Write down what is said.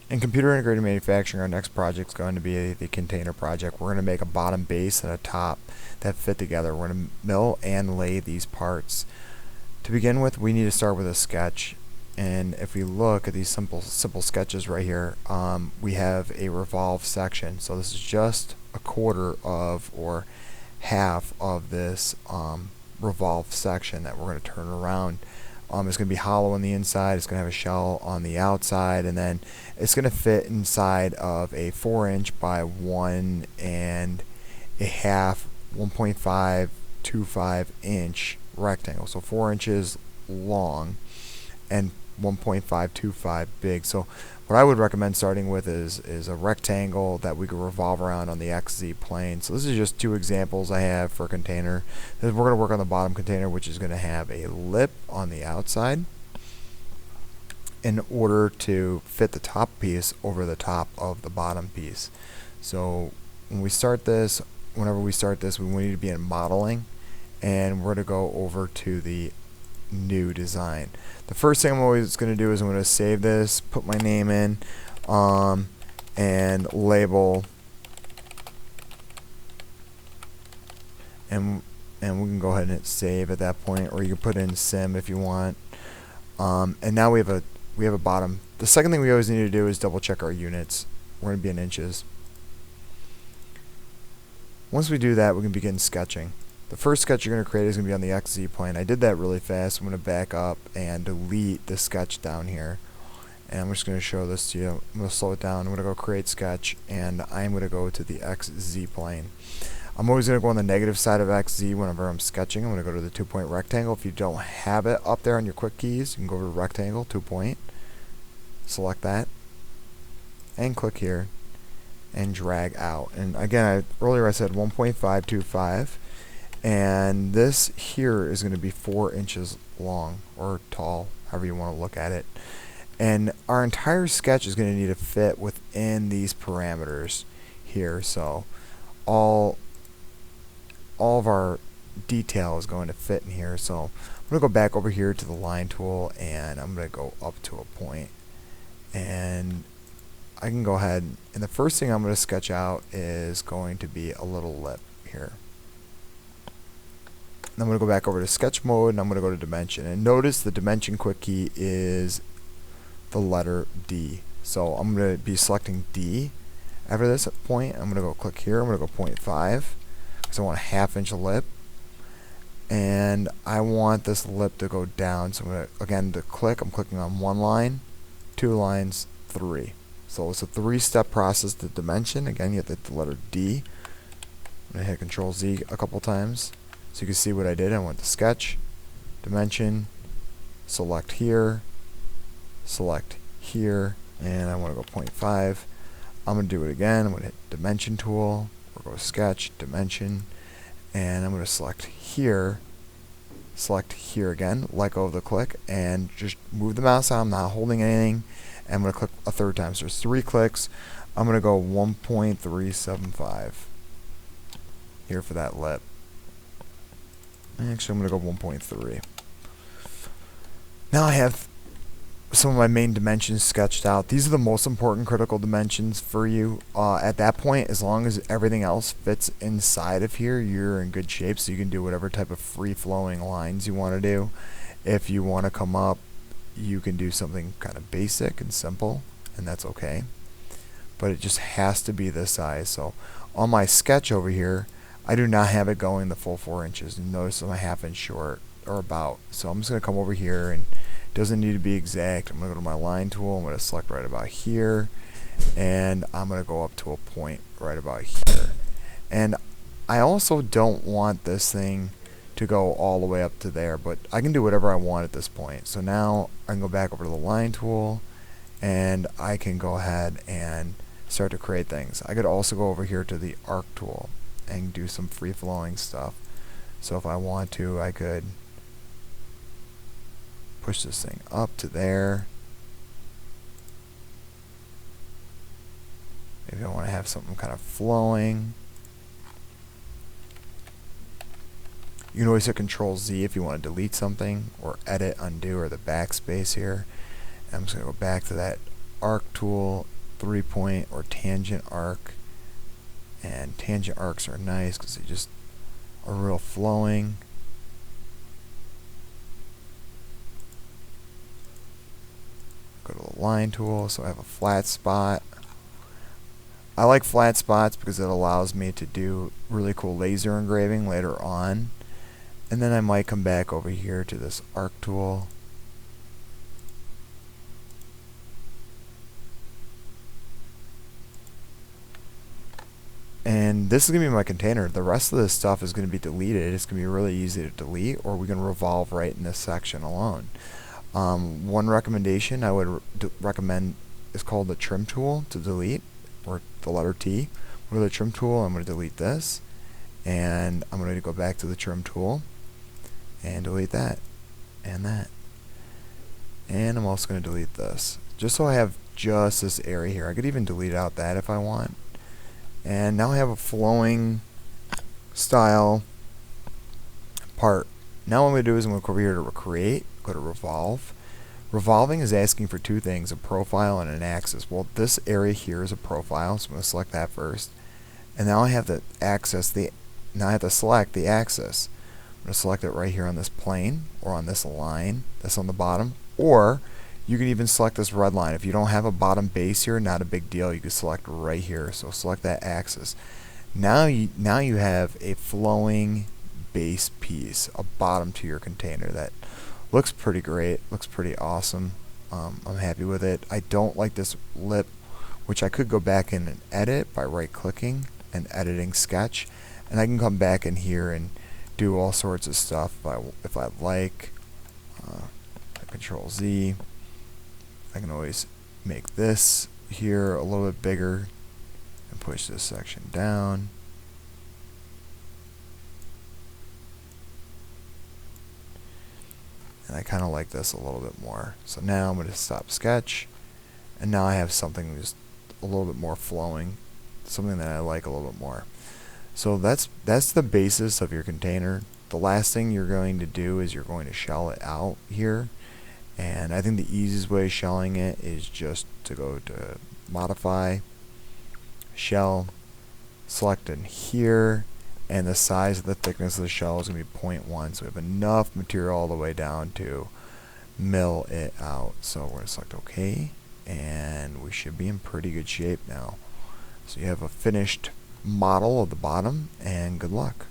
In computer integrated manufacturing, our next project is going to be the container project. We're going to make a bottom base and a top that fit together. We're going to mill and lay these parts. To begin with, we need to start with a sketch. And if we look at these simple sketches right here, we have a revolve section. So this is just a quarter of or half of this revolve section that we're going to turn around. It's going to be hollow on the inside, it's going to have a shell on the outside, and then it's going to fit inside of a 4" by 1.5, 1.525" rectangle. So 4 inches long and 1.525 big. So what I would recommend starting with is a rectangle that we could revolve around on the XZ plane. So this is just 2 examples I have for a container. Then we're going to work on the bottom container, which is going to have a lip on the outside in order to fit the top piece over the top of the bottom piece. So when we start this, whenever we start this, we need to be in modeling, and we're going to go over to the new design. The first thing I'm always going to do is I'm going to save this, put my name in, and label, and we can go ahead and hit save at that point, or you can put in CIM if you want. And now we have a bottom. The second thing we always need to do is double check our units. We're going to be in inches. Once we do that, we can begin sketching. The first sketch you're going to create is going to be on the XZ plane. I did that really fast. I'm going to back up and delete the sketch down here. And I'm just going to show this to you. I'm going to slow it down. I'm going to go create sketch, and I'm going to go to the XZ plane. I'm always going to go on the negative side of XZ whenever I'm sketching. I'm going to go to the 2-point rectangle. If you don't have it up there on your quick keys, you can go over to rectangle, 2-point, select that, and click here, and drag out. And again, earlier I said 1.525. And this here is going to be 4 inches long or tall, however you want to look at it. And our entire sketch is going to need to fit within these parameters here. So all of our detail is going to fit in here. So I'm going to go back over here to the line tool, and I'm going to go up to a point. And I can go ahead, and the first thing I'm going to sketch out is going to be a little lip here. I'm going to go back over to sketch mode, and I'm going to go to dimension. And notice the dimension quick key is the letter D. So I'm going to be selecting D. After this point, I'm going to go click here. I'm going to go 0.5 because I want a 1/2 inch lip. And I want this lip to go down. So I'm going to, again, to click, I'm clicking on 1 line, 2 lines, 3. So it's a 3-step process to dimension. Again, you have to hit the letter D. I'm going to hit Control Z a couple times. So you can see what I did. I went to sketch, dimension, select here, and I want to go 0.5. I'm going to do it again. I'm going to hit dimension tool, or go sketch, dimension, and I'm going to select here again, let go of the click, and just move the mouse out. I'm not holding anything. And I'm going to click a 3rd time. So there's 3 clicks. I'm going to go 1.375 here for that lip. Actually, I'm going to go 1.3. Now I have some of my main dimensions sketched out. These are the most important critical dimensions for you. At that point, as long as everything else fits inside of here, you're in good shape, so you can do whatever type of free-flowing lines you want to do. If you want to come up, you can do something kind of basic and simple, and that's okay. But it just has to be this size. So on my sketch over here, I do not have it going the full 4 inches. And notice I'm a 1/2 inch short, or about. So I'm just going to come over here, and it doesn't need to be exact. I'm going to go to my line tool. I'm going to select right about here, and I'm going to go up to a point right about here. And I also don't want this thing to go all the way up to there, but I can do whatever I want at this point. So now I can go back over to the line tool, and I can go ahead and start to create things. I could also go over here to the arc tool and do some free-flowing stuff. So if I want to, I could push this thing up to there. Maybe I want to have something kind of flowing. You can always hit Control Z if you want to delete something, or edit, undo, or the backspace here. And I'm just going to go back to that arc tool, 3-point or tangent arc. And tangent arcs are nice because they just are real flowing. Go to the line tool, so I have a flat spot. I like flat spots because it allows me to do really cool laser engraving later on. And then I might come back over here to this arc tool. And this is going to be my container. The rest of this stuff is going to be deleted. It's going to be really easy to delete, or we can revolve right in this section alone. One recommendation I would recommend is called the trim tool to delete, or the letter T. Go to the trim tool, I'm going to delete this, and I'm going to go back to the trim tool and delete that and that. And I'm also going to delete this, just so I have just this area here. I could even delete out that if I want. And now I have a flowing style part. Now what I'm going to do is I'm going to go over here to create, go to revolve. Revolving is asking for two things, a profile and an axis. Well, this area here is a profile, so I'm going to select that first. And now I have to now I have to select the axis. I'm going to select it right here on this plane, or on this line that's on the bottom, or you can even select this red line. If you don't have a bottom base here, not a big deal. You can select right here. So select that axis. Now you have a flowing base piece, a bottom to your container that looks pretty great, looks pretty awesome. I'm happy with it. I don't like this lip, which I could go back in and edit by right-clicking and editing sketch, and I can come back in here and do all sorts of stuff if I like. Control Z. I can always make this here a little bit bigger and push this section down. And I kind of like this a little bit more. So now I'm going to stop sketch, and now I have something just a little bit more flowing, something that I like a little bit more. So that's the basis of your container. The last thing you're going to do is you're going to shell it out here. And I think the easiest way of shelling it is just to go to modify, shell, select in here, and the size of the thickness of the shell is going to be 0.1. So we have enough material all the way down to mill it out. So we're going to select OK, and we should be in pretty good shape now. So you have a finished model of the bottom, and good luck.